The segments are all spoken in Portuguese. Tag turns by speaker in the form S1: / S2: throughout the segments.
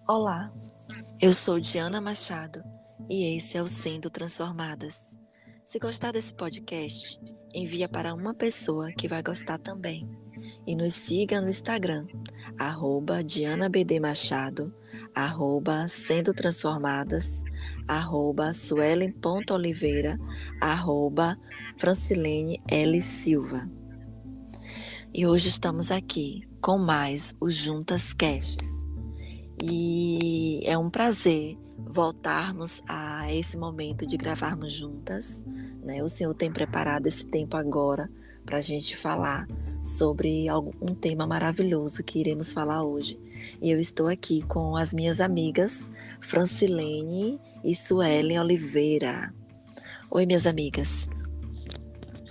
S1: Olá, eu sou Diana Machado e esse é o Sendo Transformadas. Se gostar desse podcast, envia para uma pessoa que vai gostar também. E nos siga no Instagram, @DianaBDMachado, @Sendo Transformadas, @Suelen.Oliveira, @Francilene L. Silva. E hoje estamos aqui com mais o Juntas Casts. E é um prazer voltarmos a esse momento de gravarmos juntas, né? O Senhor tem preparado esse tempo agora para a gente falar sobre um tema maravilhoso que iremos falar hoje. E eu estou aqui com as minhas amigas Francilene e Suelen Oliveira. Oi, minhas amigas.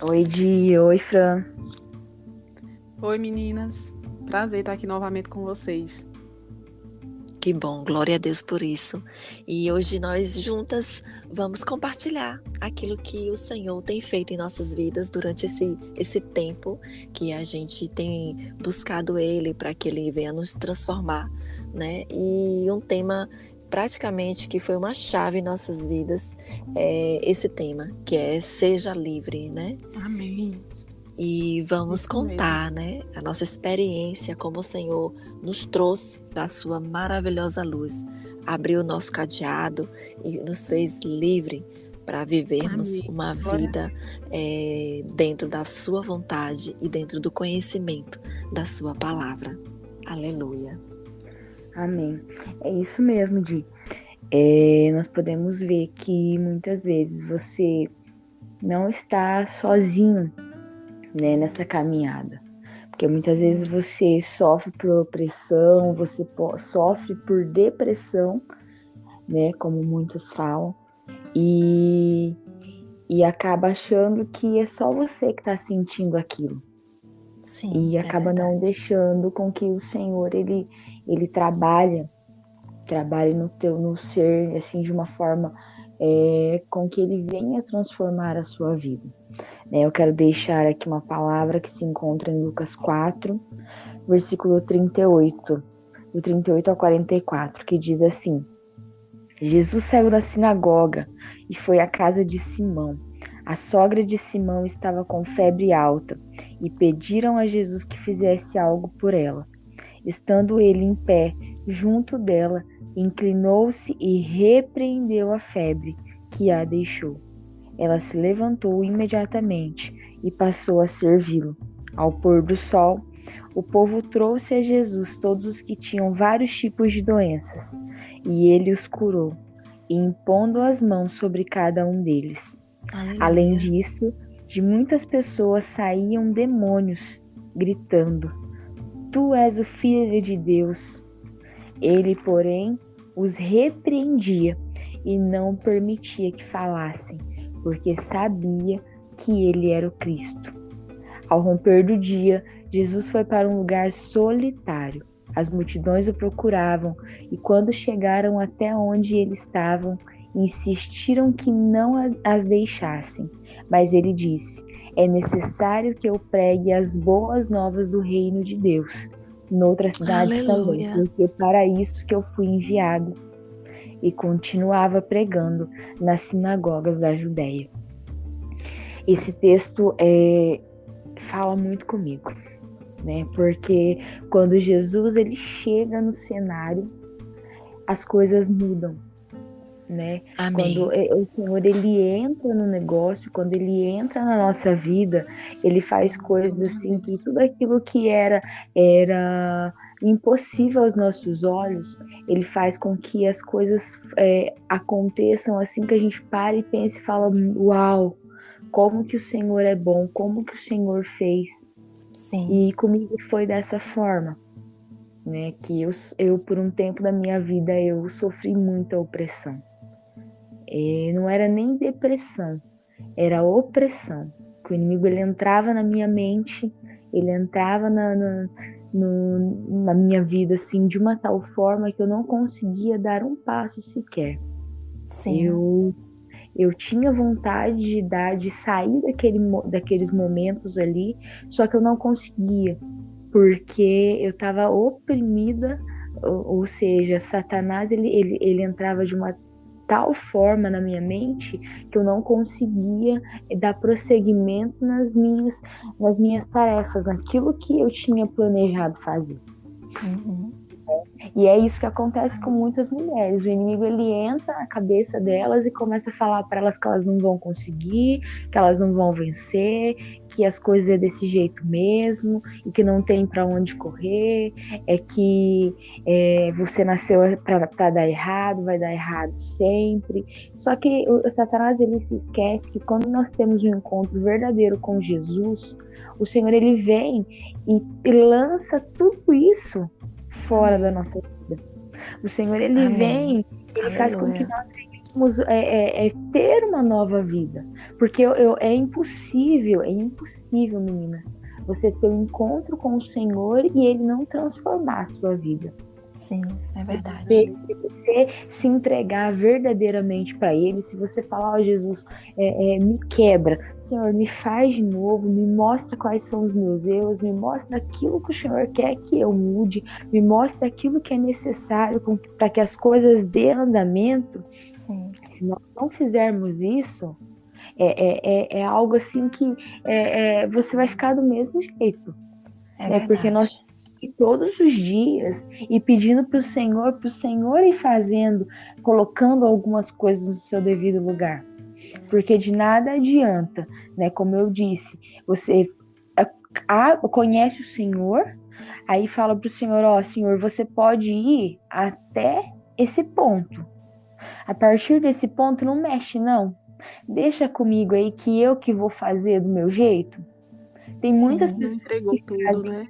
S2: Oi, Di. Oi, Fran.
S3: Oi, meninas. Prazer estar aqui novamente com vocês.
S1: Que bom, glória a Deus por isso. E hoje nós juntas vamos compartilhar aquilo que o Senhor tem feito em nossas vidas durante esse tempo que a gente tem buscado Ele para que Ele venha nos transformar, né? E um tema praticamente que foi uma chave em nossas vidas é esse tema, que é Seja Livre, né?
S3: Amém.
S1: E vamos
S3: Isso
S1: contar, né, a nossa experiência, como o Senhor nos trouxe da sua maravilhosa luz, abriu o nosso cadeado e nos fez livre para vivermos
S3: Amém.
S1: uma
S3: Glória
S1: vida dentro da sua vontade e dentro do conhecimento da sua palavra. Aleluia.
S2: Amém. É isso mesmo, Di. Nós podemos ver que muitas vezes você não está sozinho, né, nessa caminhada. Porque muitas vezes você sofre por opressão, você sofre por depressão, né, como muitos falam, e acaba achando que é só você que está sentindo aquilo.
S1: Sim,
S2: E acaba não deixando com que o Senhor, ele trabalhe no ser, assim, de uma forma com que ele venha transformar a sua vida. Eu quero deixar aqui uma palavra que se encontra em Lucas 4, versículo 38, do 38 ao 44, que diz assim: Jesus saiu da sinagoga e foi à casa de Simão. A sogra de Simão estava com febre alta e pediram a Jesus que fizesse algo por ela. Estando ele em pé junto dela, inclinou-se e repreendeu a febre que a deixou. Ela se levantou imediatamente e passou a servi-lo. Ao pôr do sol, o povo trouxe a Jesus todos os que tinham vários tipos de doenças, e ele os curou, impondo as mãos sobre cada um deles.
S1: Aleluia.
S2: Além disso, de muitas pessoas saíam demônios, gritando: Tu és o Filho de Deus. Ele, porém, os repreendia e não permitia que falassem, porque sabia que ele era o Cristo. Ao romper do dia, Jesus foi para um lugar solitário. As multidões o procuravam e, quando chegaram até onde eles estavam, insistiram que não as deixassem. Mas ele disse: É necessário que eu pregue as boas novas do reino de Deus noutras cidades também, porque para isso que eu fui enviado. E continuava pregando nas sinagogas da Judéia. Esse texto fala muito comigo, né? Porque quando Jesus ele chega no cenário, as coisas mudam, né?
S1: Amém.
S2: Quando o Senhor ele entra no negócio, quando ele entra na nossa vida, ele faz coisas assim que tudo aquilo que era impossível aos nossos olhos, ele faz com que as coisas aconteçam assim, que a gente para e pensa e fala: uau, como que o Senhor é bom, como que o Senhor fez.
S1: Sim.
S2: E comigo foi dessa forma, né? Que eu por um tempo da minha vida eu sofri muita opressão. Não era nem depressão, era opressão. O inimigo ele entrava na minha mente, ele entrava na minha vida assim, de uma tal forma que eu não conseguia dar um passo sequer.
S1: Sim.
S2: Eu tinha vontade de sair daqueles momentos ali, só que eu não conseguia, porque eu estava oprimida ou seja, Satanás ele entrava de uma tal forma na minha mente que eu não conseguia dar prosseguimento nas minhas tarefas, naquilo que eu tinha planejado fazer.
S1: Uhum.
S2: E é isso que acontece com muitas mulheres. O inimigo ele entra na cabeça delas e começa a falar para elas que elas não vão conseguir, que elas não vão vencer, que as coisas é desse jeito mesmo e que não tem para onde correr, é que você nasceu para dar errado, vai dar errado sempre. Só que o Satanás ele se esquece que quando nós temos um encontro verdadeiro com Jesus, o Senhor ele vem e lança tudo isso fora da nossa vida. O Senhor ele
S1: Amém.
S2: Vem, ele
S1: Aleluia.
S2: faz com que nós venhamos ter uma nova vida, porque é impossível, meninas, você ter um encontro com o Senhor e ele não transformar a sua vida.
S1: Sim, é verdade.
S2: Se você se entregar verdadeiramente para Ele, se você falar, Jesus, me quebra, Senhor, me faz de novo, me mostra quais são os meus erros, me mostra aquilo que o Senhor quer que eu mude, me mostra aquilo que é necessário para que as coisas dê andamento.
S1: Sim.
S2: Se nós não fizermos isso, é algo assim que você vai ficar do mesmo jeito. Porque nós e todos os dias e pedindo para o Senhor ir fazendo, colocando algumas coisas no seu devido lugar, porque de nada adianta, né? Como eu disse, você conhece o Senhor, aí fala para o Senhor, Senhor, você pode ir até esse ponto, a partir desse ponto não mexe não, deixa comigo aí que eu que vou fazer do meu jeito. Tem muitas pessoas
S3: entregou tudo, né?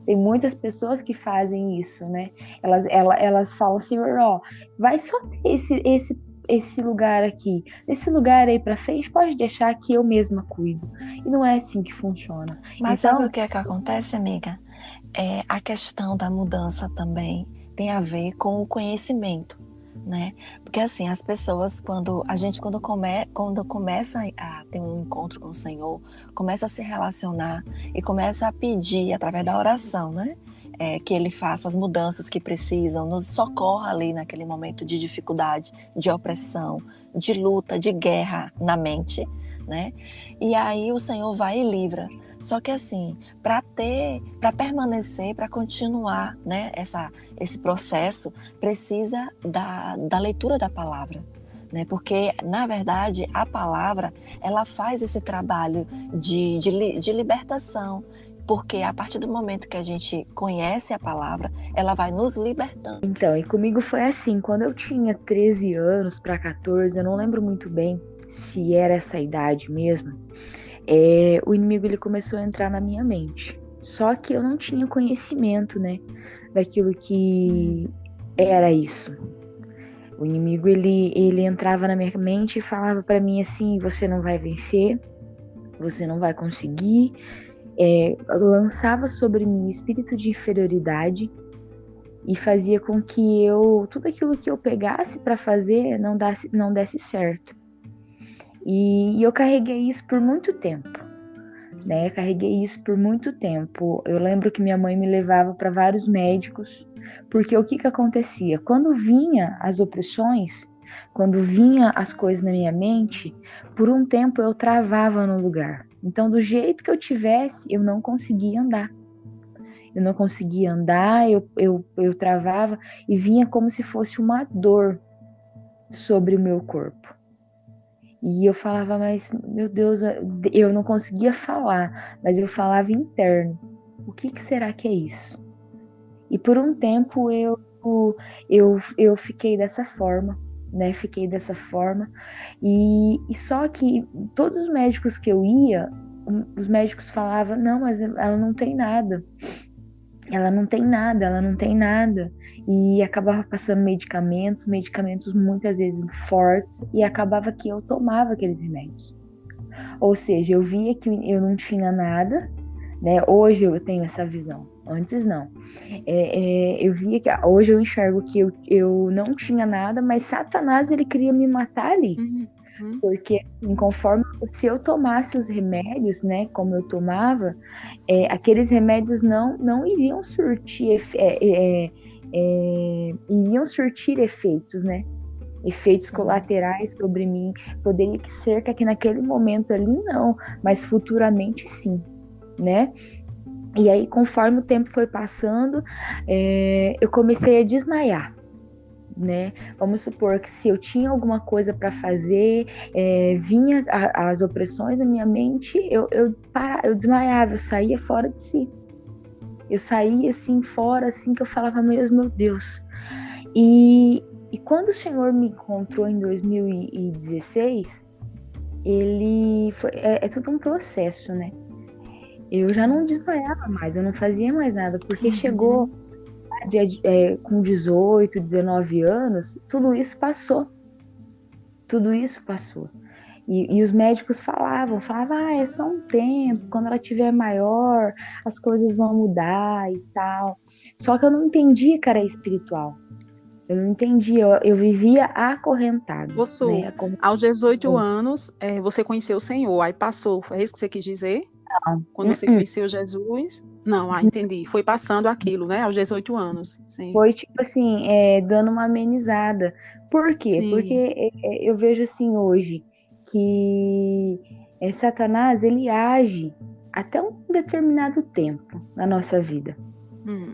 S2: Tem muitas pessoas que fazem isso, né? Elas falam, Senhor, vai só ter esse lugar aqui. Esse lugar aí pra frente, pode deixar que eu mesma cuido. E não é assim que funciona.
S1: Mas então, sabe o que é que acontece, amiga? A questão da mudança também tem a ver com o conhecimento, né? Porque assim, as pessoas, quando começa a ter um encontro com o Senhor, começa a se relacionar e começa a pedir através da oração, né? Que Ele faça as mudanças que precisam, nos socorra ali naquele momento de dificuldade, de opressão, de luta, de guerra na mente, né? E aí o Senhor vai e livra. Só que assim, para permanecer, para continuar, né, esse processo, precisa da leitura da palavra, né? Porque, na verdade, a palavra, ela faz esse trabalho de libertação, porque a partir do momento que a gente conhece a palavra, ela vai nos libertando.
S2: Então, e comigo foi assim, quando eu tinha 13 anos para 14, eu não lembro muito bem se era essa idade mesmo, o inimigo ele começou a entrar na minha mente. Só que eu não tinha conhecimento, né, daquilo que era isso. O inimigo ele entrava na minha mente e falava para mim assim: você não vai vencer, você não vai conseguir. Lançava sobre mim espírito de inferioridade e fazia com que tudo aquilo que eu pegasse para fazer não desse certo. E eu carreguei isso por muito tempo, né? Eu lembro que minha mãe me levava para vários médicos, porque o que acontecia? Quando vinha as opressões, quando vinha as coisas na minha mente, por um tempo eu travava no lugar. Então, do jeito que eu tivesse, eu não conseguia andar. Eu travava e vinha como se fosse uma dor sobre o meu corpo. E eu falava, mas, meu Deus, eu não conseguia falar, mas eu falava interno. O que será que é isso? E por um tempo eu fiquei dessa forma, né? E só que todos os médicos que eu ia, os médicos falavam, não, mas ela não tem nada. Ela não tem nada. E acabava passando medicamentos muitas vezes fortes, e acabava que eu tomava aqueles remédios. Ou seja, eu via que eu não tinha nada, né? Hoje eu tenho essa visão, antes não. Eu via que hoje eu enxergo que eu não tinha nada, mas Satanás ele queria me matar ali. Porque assim, se eu tomasse os remédios, né, como eu tomava, aqueles remédios não iriam surtir iriam surtir efeitos, né? Efeitos
S1: Sim.
S2: colaterais sobre mim. Poderia ser que naquele momento ali não, mas futuramente sim, né? E aí, conforme o tempo foi passando, eu comecei a desmaiar, né? Vamos supor que se eu tinha alguma coisa para fazer, vinha as opressões na minha mente, eu desmaiava, eu saía fora de si. Eu saía assim, fora, assim, que eu falava mesmo, meu Deus. E quando o Senhor me encontrou em 2016, ele foi, é tudo um processo, né? Eu já não desmaiava mais, eu não fazia mais nada, porque chegou com 18, 19 anos, tudo isso passou. Tudo isso passou. E os médicos falavam, é só um tempo, quando ela tiver maior, as coisas vão mudar e tal. Só que eu não entendia que era espiritual. Eu não entendia, eu vivia acorrentado. Né?
S3: Aos 18 anos, você conheceu o Senhor, aí passou, foi isso que você quis dizer?
S2: Não.
S3: Quando você conheceu Jesus? Não, entendi. Foi passando aquilo, né? Aos 18 anos. Sim.
S2: Foi tipo assim, dando uma amenizada. Por quê?
S3: Sim.
S2: Porque eu vejo assim hoje que Satanás, ele age até um determinado tempo na nossa vida.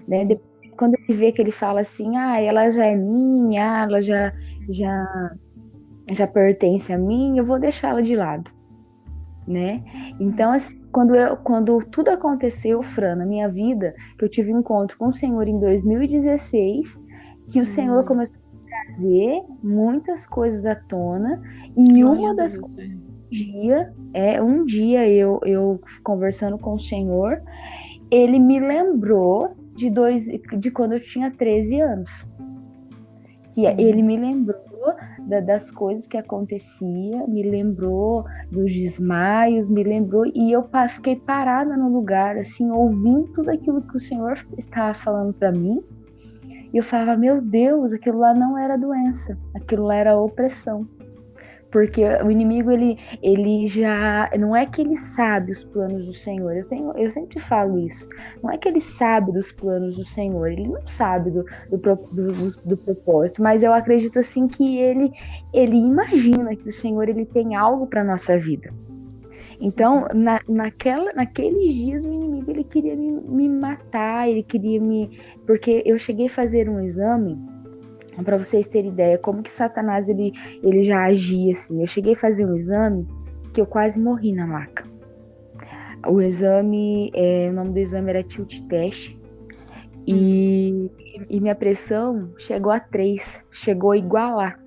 S2: Né? Quando ele vê que ele fala assim, ela já é minha, ela já pertence a mim, eu vou deixá-la de lado. Né? Então, assim, quando tudo aconteceu, Fran, na minha vida, que eu tive um encontro com o Senhor em 2016, que o Senhor começou a trazer muitas coisas à tona, e uma das coisas, um dia eu conversando com o Senhor, ele me lembrou de quando eu tinha 13 anos. E ele me lembrou das coisas que acontecia, me lembrou dos desmaios, me lembrou, e eu fiquei parada no lugar, assim, ouvindo tudo aquilo que o Senhor estava falando para mim, e eu falava, meu Deus, aquilo lá não era doença, aquilo lá era opressão. Porque o inimigo, ele já... Não é que ele sabe os planos do Senhor. Eu sempre falo isso. Não é que ele sabe dos planos do Senhor. Ele não sabe do propósito. Mas eu acredito, assim, que ele imagina que o Senhor, ele tem algo para nossa vida. Então, naqueles dias, o inimigo, ele queria me matar. Ele queria Porque eu cheguei a fazer um exame... Para vocês terem ideia, como que Satanás ele já agia assim. Eu cheguei a fazer um exame que eu quase morri na maca. O exame, o nome do exame era tilt test. E minha pressão chegou a 3, chegou a igualar.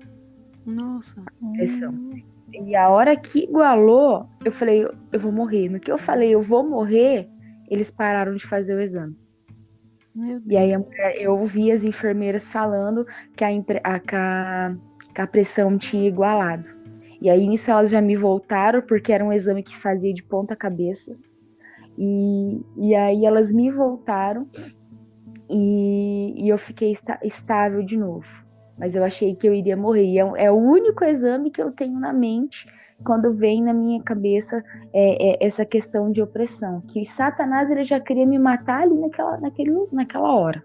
S3: Nossa.
S2: A pressão. E a hora que igualou, eu falei, eu vou morrer. No que eu falei, eu vou morrer, eles pararam de fazer o exame. E aí eu ouvi as enfermeiras falando que a pressão tinha igualado. E aí nisso elas já me voltaram, porque era um exame que fazia de ponta cabeça. E aí elas me voltaram e eu fiquei estável de novo. Mas eu achei que eu iria morrer. E é o único exame que eu tenho na mente quando vem na minha cabeça essa questão de opressão, que Satanás, ele já queria me matar ali naquela hora,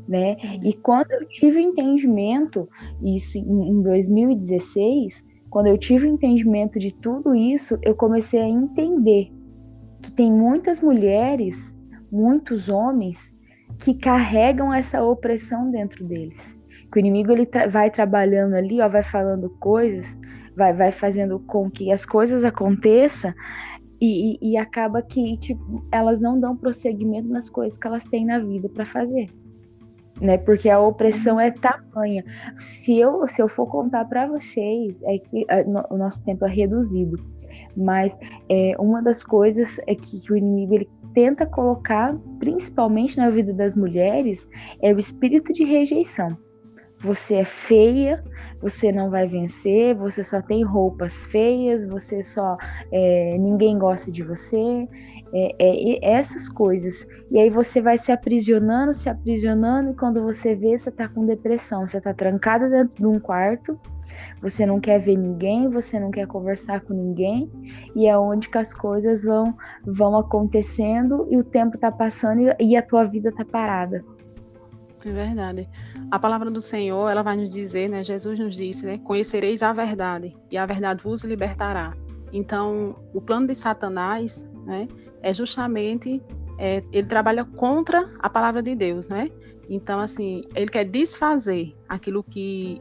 S2: né? E quando eu tive o entendimento, isso em 2016, quando eu tive o entendimento de tudo isso, eu comecei a entender que tem muitas mulheres, muitos homens, que carregam essa opressão dentro deles. Que o inimigo, ele vai trabalhando ali, vai falando coisas, vai fazendo com que as coisas aconteçam e acaba que elas não dão prosseguimento nas coisas que elas têm na vida para fazer, né? Porque a opressão é tamanha. Se eu for contar para vocês, que o nosso tempo é reduzido, mas uma das coisas é que o inimigo, ele tenta colocar, principalmente na vida das mulheres, é o espírito de rejeição. Você é feia, você não vai vencer, você só tem roupas feias, você só... ninguém gosta de você, essas coisas. E aí você vai se aprisionando, e quando você vê, você tá com depressão, você tá trancada dentro de um quarto, você não quer ver ninguém, você não quer conversar com ninguém, e é onde que as coisas vão acontecendo, e o tempo tá passando, e a tua vida tá parada.
S3: É verdade. A palavra do Senhor, ela vai nos dizer, né? Jesus nos disse, né? Conhecereis a verdade e a verdade vos libertará. Então, o plano de Satanás, né? É justamente, ele trabalha contra a palavra de Deus, né? Então, assim, ele quer desfazer aquilo que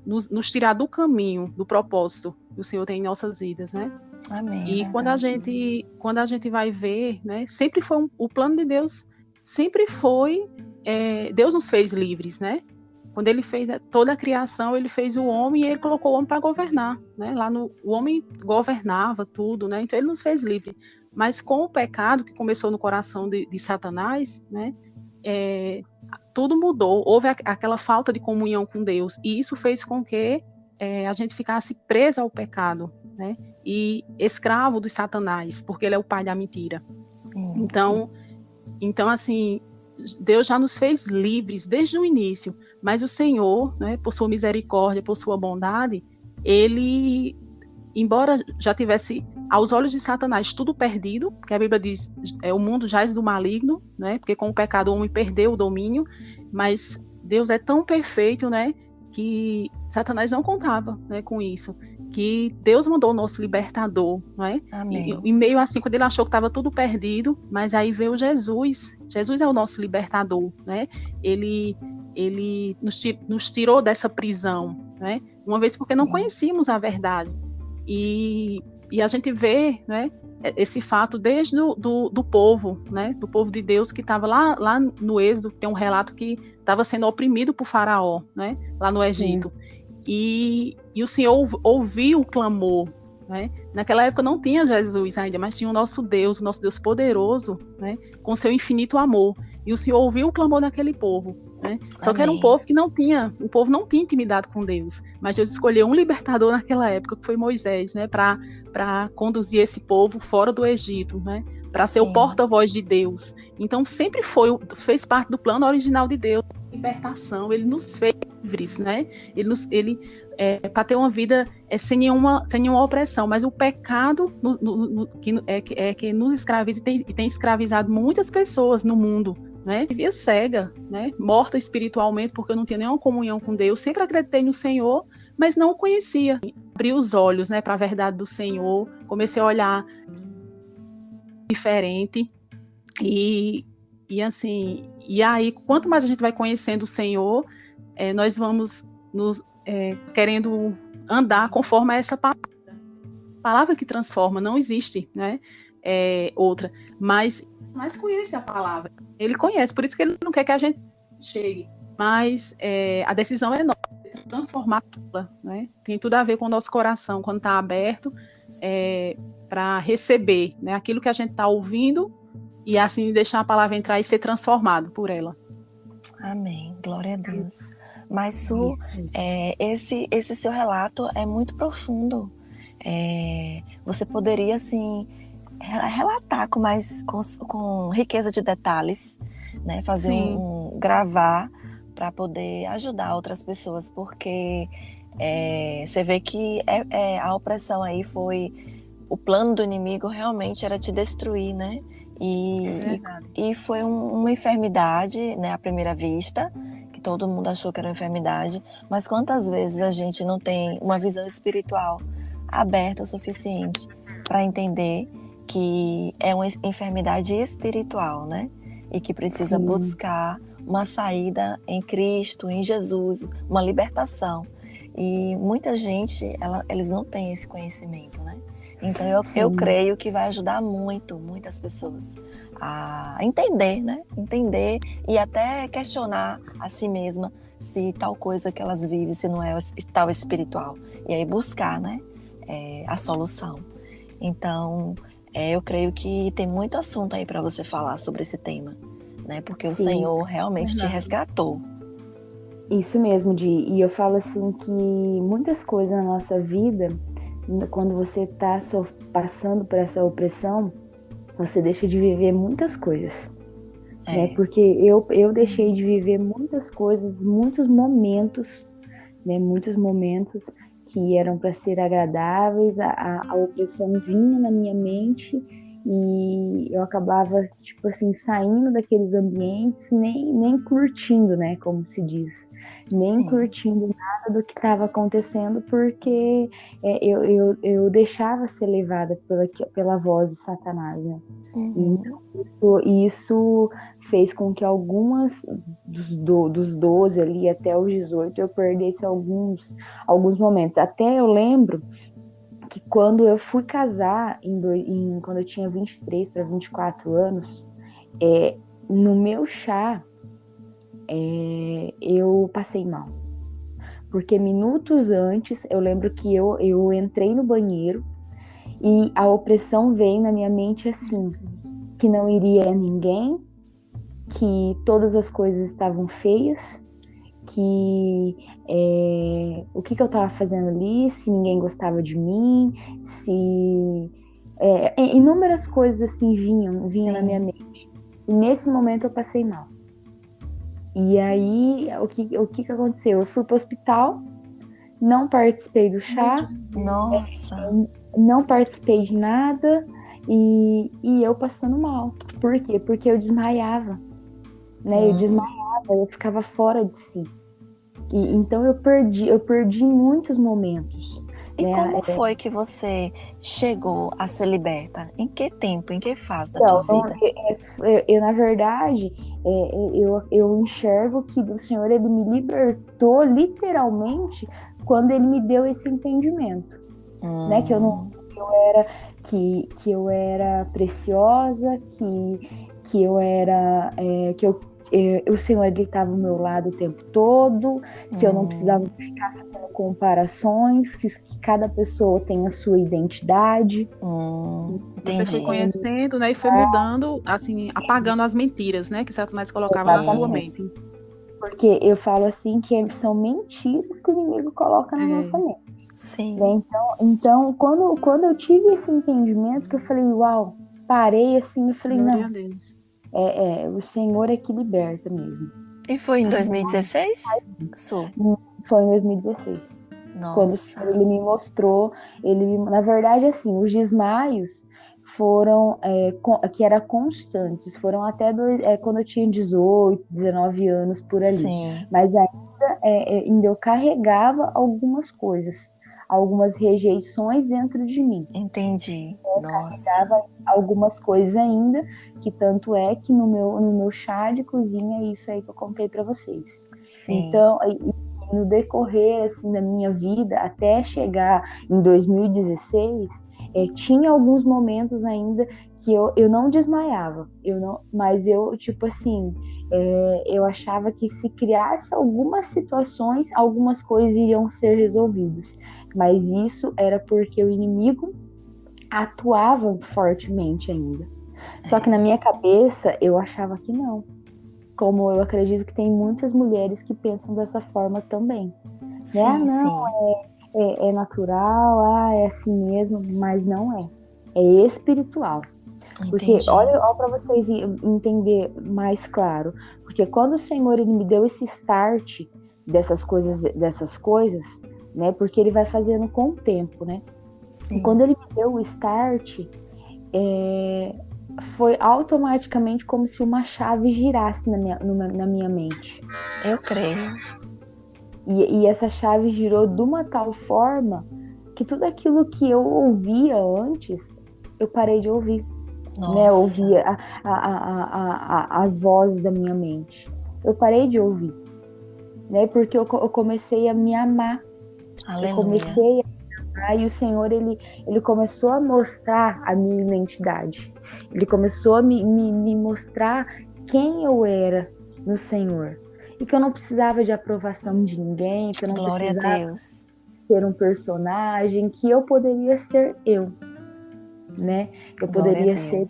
S3: nos tirar do caminho, do propósito que o Senhor tem em nossas vidas, né?
S1: Amém.
S3: E quando a gente vai ver, né? Sempre foi o plano de Deus, sempre foi Deus nos fez livres, né? Quando ele fez toda a criação, ele fez o homem e ele colocou o homem para governar, né? O homem governava tudo, né? Então ele nos fez livres. Mas com o pecado que começou no coração de Satanás, né? Tudo mudou. Houve aquela falta de comunhão com Deus e isso fez com que a gente ficasse preso ao pecado, né? E escravo de Satanás, porque ele é o pai da mentira.
S1: Sim.
S3: Então, assim, Deus já nos fez livres desde o início, mas o Senhor, né, por sua misericórdia, por sua bondade, ele, embora já tivesse aos olhos de Satanás tudo perdido, porque a Bíblia diz, o mundo jaz do maligno, né, porque com o pecado o homem perdeu o domínio, mas Deus é tão perfeito, né, que Satanás não contava, né, com isso, que Deus mandou o nosso libertador, não é? Em meio assim, quando ele achou que estava tudo perdido, mas aí veio Jesus. Jesus é o nosso libertador, né? Ele nos tirou dessa prisão, né? Uma vez porque não conhecíamos a verdade. E a gente vê, né, esse fato desde do povo, né, do povo de Deus que estava lá no Êxodo, tem um relato que estava sendo oprimido por Faraó, né, lá no Egito. E o Senhor ouviu o clamor, né? Naquela época não tinha Jesus ainda, mas tinha o nosso Deus poderoso, né? Com seu infinito amor. E o Senhor ouviu o clamor daquele povo, né? Só que era um povo que o povo não tinha intimidade com Deus. Mas Deus escolheu um libertador naquela época, que foi Moisés, né? Para conduzir esse povo fora do Egito, né? Para ser o porta-voz de Deus. Então sempre fez parte do plano original de Deus, libertação. Ele nos fez livres, né? Ele para ter uma vida sem nenhuma opressão, mas o pecado que nos escraviza e tem escravizado muitas pessoas no mundo, né? Vivia cega, né? Morta espiritualmente porque eu não tinha nenhuma comunhão com Deus, sempre acreditei no Senhor, mas não o conhecia. Abri os olhos, né, para a verdade do Senhor, comecei a olhar diferente e aí quanto mais a gente vai conhecendo o Senhor, nós vamos nos querendo andar conforme essa palavra que transforma. Não existe, né, outra, mas conhece a palavra, ele conhece, por isso que ele não quer que a gente chegue, mas a decisão é nossa, transformá-la, né? Tem tudo a ver com o nosso coração, quando está aberto para receber, né, aquilo que a gente está ouvindo e assim deixar a palavra entrar e ser transformado por ela.
S1: Amém, glória a Deus. Mas Su, esse seu relato é muito profundo. Você poderia assim relatar com riqueza de detalhes, né? Fazer gravar para poder ajudar outras pessoas, porque você vê que a opressão aí foi o plano do inimigo, realmente era te destruir, né? E foi uma enfermidade, né, à primeira vista, que todo mundo achou que era uma enfermidade, mas quantas vezes a gente não tem uma visão espiritual aberta o suficiente para entender que é uma enfermidade espiritual, né? E que precisa buscar uma saída em Cristo, em Jesus, uma libertação. E muita gente, eles não têm esse conhecimento, né? Então eu creio que vai ajudar muitas pessoas a entender, né? Entender e até questionar a si mesma se tal coisa que elas vivem, se não é tal espiritual. E aí buscar, né, a solução. Então, eu creio que tem muito assunto aí para você falar sobre esse tema, né? Porque o Senhor realmente te resgatou.
S2: Isso mesmo, Di. E eu falo assim que muitas coisas na nossa vida, quando você está passando por essa opressão, você deixa de viver muitas coisas, né? Porque eu deixei de viver muitas coisas, muitos momentos, né? Muitos momentos que eram para ser agradáveis, a opressão vinha na minha mente e eu acabava, tipo assim, saindo daqueles ambientes, nem curtindo, né, como se diz, nem
S1: Sim.
S2: curtindo nada do que estava acontecendo, porque eu deixava ser levada pela voz de Satanás, né?
S1: Uhum.
S2: E isso fez com que algumas dos 12 ali até os 18 eu perdesse alguns momentos. Até eu lembro que quando eu fui casar, quando eu tinha 23 para 24 anos, no meu chá, eu passei mal. Porque minutos antes, eu lembro que eu entrei no banheiro e a opressão veio na minha mente assim, que não iria a ninguém, que todas as coisas estavam feias, que o que eu estava fazendo ali, se ninguém gostava de mim, se inúmeras coisas assim vinham na minha mente. E nesse momento eu passei mal. E aí o que aconteceu? Eu fui para o hospital, não participei do chá,
S1: Nossa.
S2: não participei de nada e eu passando mal. Por quê? Porque eu desmaiava, né? Eu desmaiava, eu ficava fora de si. E então eu perdi muitos momentos.
S1: E
S2: né?
S1: como foi que você chegou a ser liberta? Em que tempo, em que fase da
S2: Então,
S1: tua vida?
S2: eu na verdade, eu enxergo que o Senhor, ele me libertou literalmente quando ele me deu esse entendimento, né? Que eu era preciosa, que eu era, o Senhor, ele estava ao meu lado o tempo todo, que eu não precisava ficar fazendo comparações, que cada pessoa tem a sua identidade.
S3: Você foi
S1: Entendi.
S3: conhecendo, né, e foi mudando, assim, apagando as mentiras, né, que Satanás colocava na sua mente.
S2: Porque eu falo assim que são mentiras que o inimigo coloca na nossa mente.
S1: Sim.
S2: Né? Então quando eu tive esse entendimento, que eu falei, uau, parei assim, eu falei,
S3: Glória
S2: não,
S3: a Deus.
S2: o Senhor é que liberta mesmo.
S1: E foi em 2016?
S2: Foi em 2016. Quando o
S1: Nossa.
S2: Senhor, ele me mostrou, na verdade, assim, os desmaios foram, que eram constantes, foram até quando eu tinha 18, 19 anos, por ali.
S1: Sim.
S2: Mas ainda eu carregava algumas coisas, algumas rejeições dentro de mim.
S1: Entendi. Nossa.
S2: Carregava algumas coisas ainda, que tanto é que no meu chá de cozinha é isso aí que eu contei para vocês.
S1: Sim.
S2: Então, no decorrer assim da minha vida, até chegar em 2016, tinha alguns momentos ainda que eu não desmaiava, mas eu, tipo assim, eu achava que se criasse algumas situações, algumas coisas iriam ser resolvidas, mas isso era porque o inimigo atuava fortemente ainda. Só que na minha cabeça eu achava que não. Como eu acredito que tem muitas mulheres que pensam dessa forma também.
S1: Sim,
S2: né? Não, é natural, é assim mesmo, mas não é. É espiritual.
S1: Entendi.
S2: Porque, olha para vocês entender mais claro. Porque quando o Senhor, ele me deu esse start dessas coisas, né? Porque ele vai fazendo com o tempo, né?
S1: Sim.
S2: E quando ele me deu o start, foi automaticamente como se uma chave girasse na minha mente.
S1: Eu creio.
S2: E essa chave girou de uma tal forma que tudo aquilo que eu ouvia antes, eu parei de ouvir. Né? Eu ouvia as vozes da minha mente. Eu parei de ouvir. Né? Porque eu comecei a me amar.
S1: Aleluia.
S2: Eu comecei a amar, e o Senhor, ele começou a mostrar a minha identidade. Ele começou a me mostrar quem eu era no Senhor. E que eu não precisava de aprovação de ninguém, que eu não
S1: Glória
S2: precisava
S1: a Deus.
S2: ser um personagem, que eu poderia ser eu, né? Eu poderia ser.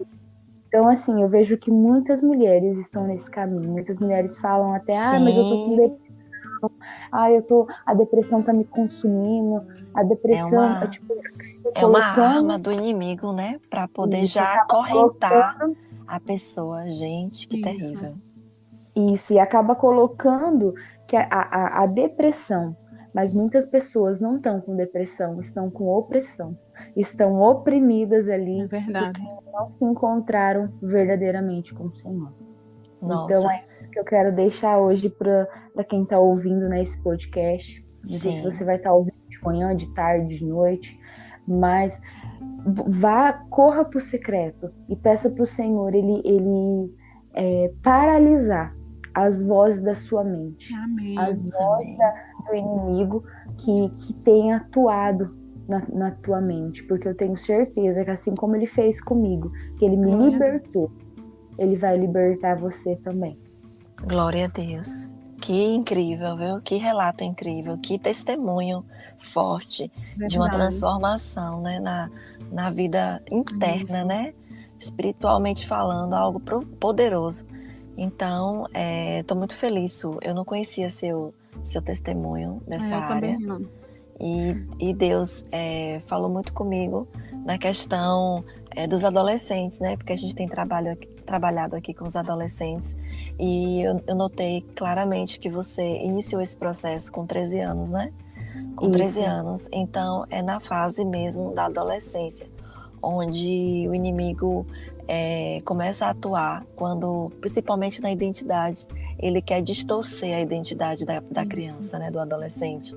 S2: Então, assim, eu vejo que muitas mulheres estão nesse caminho. Muitas mulheres falam até, mas eu tô com depressão. A depressão tá me consumindo. A depressão
S1: é uma arma do inimigo, né? Para poder já acorrentar a pessoa. Gente, que terrível.
S2: Isso, e acaba colocando que a depressão, mas muitas pessoas não estão com depressão, estão com opressão. estão oprimidas
S3: É
S2: ali,
S3: verdade.
S2: não se encontraram verdadeiramente com o Senhor. Então
S1: Nossa,
S2: é isso que eu quero deixar hoje para quem está ouvindo nesse podcast. Não sei se
S1: sim.
S2: você vai estar ouvindo de manhã, de tarde, de noite, mas corra para o secreto e peça para o Senhor ele paralisar as vozes da sua mente,
S3: Amém.
S2: as vozes
S1: Amém.
S2: do inimigo que tem atuado na tua mente, porque eu tenho certeza que assim como ele fez comigo, que ele me
S3: Glória a
S2: libertou, ele vai libertar você também.
S1: Glória a Deus. Que incrível, viu? Que relato incrível, que testemunho forte de uma
S3: Verdade.
S1: transformação, né? Na vida interna,
S3: Isso.
S1: né? Espiritualmente falando, algo poderoso. Então, estou muito feliz, Su. Eu não conhecia seu testemunho nessa
S3: Eu
S1: área.
S3: também não.
S1: E Deus falou muito comigo na questão dos adolescentes, né? Porque a gente tem trabalhado aqui com os adolescentes. E eu notei claramente que você iniciou esse processo com 13 anos, né? Com 13
S2: Isso.
S1: anos. Então, é na fase mesmo da adolescência, onde o inimigo começa a atuar, principalmente na identidade, ele quer distorcer a identidade da criança, né, do adolescente,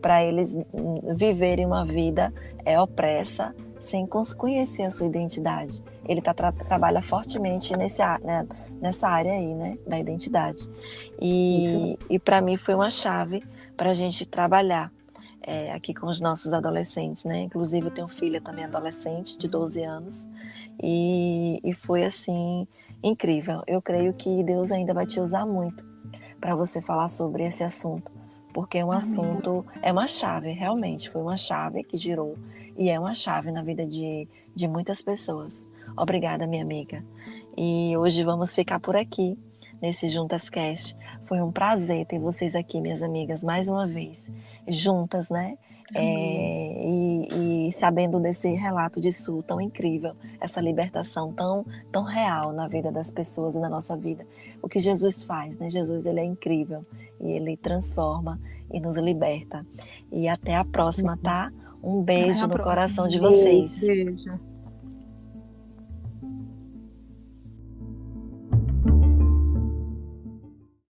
S1: para eles viverem uma vida opressa, sem conhecer a sua identidade. Ele trabalha fortemente nessa área aí, né, da identidade. E para mim foi uma chave para a gente trabalhar aqui com os nossos adolescentes, né? Inclusive eu tenho filha também adolescente, de 12 anos, e foi assim, incrível. Eu creio que Deus ainda vai te usar muito para você falar sobre esse assunto, porque é um assunto, é uma chave, realmente, foi uma chave que girou, e é uma chave na vida de muitas pessoas. Obrigada, minha amiga. E hoje vamos ficar por aqui, nesse Juntas Cast. Foi um prazer ter vocês aqui, minhas amigas, mais uma vez, juntas, né? E sabendo desse relato de Su tão incrível, essa libertação tão real na vida das pessoas e na nossa vida. O que Jesus faz, né? Jesus, ele é incrível e ele transforma e nos liberta. E até a próxima, tá? Um beijo no coração de vocês.
S3: Beijo.